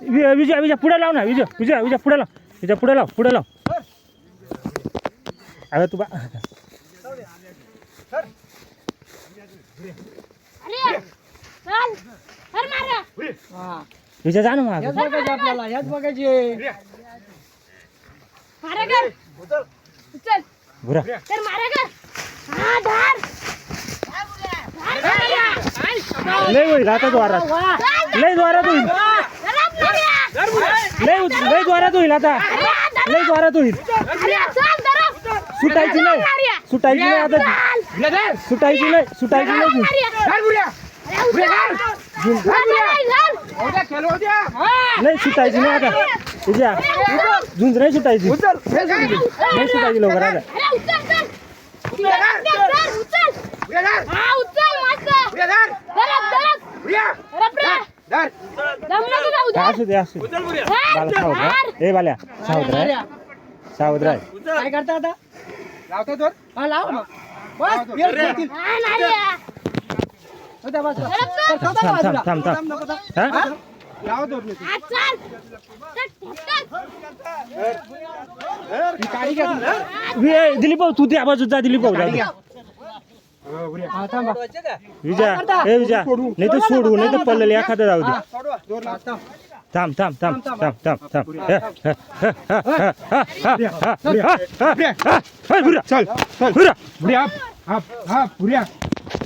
विजय विजय पुढे लाव ना विजय विजय विजय पुढे लाव विजय पुढे लाव अरे तू विजय जा ना मग आपल्याला याच बघायचे बुरा लय होईल आता द्वारात लय द्वारात होईल लय द्वारात होईल आता लय द्वारात होईल सुटायची नाही आता सुटायची नाही नाही सुटायची नाही आता तुझ्या झुंज नाही सुटायची नाही सुटायची लवकर आता असू दे बाला ए बाल्या सावध राय काय करता आता लावतो तो हा लाव ना थांब दिलीप भाऊ तू त्या बाजूत जा दिलीप भाऊ विजय ए विजय नाही तर सोडू नाही तर पडलेले एखादं जाऊ दे थांब चल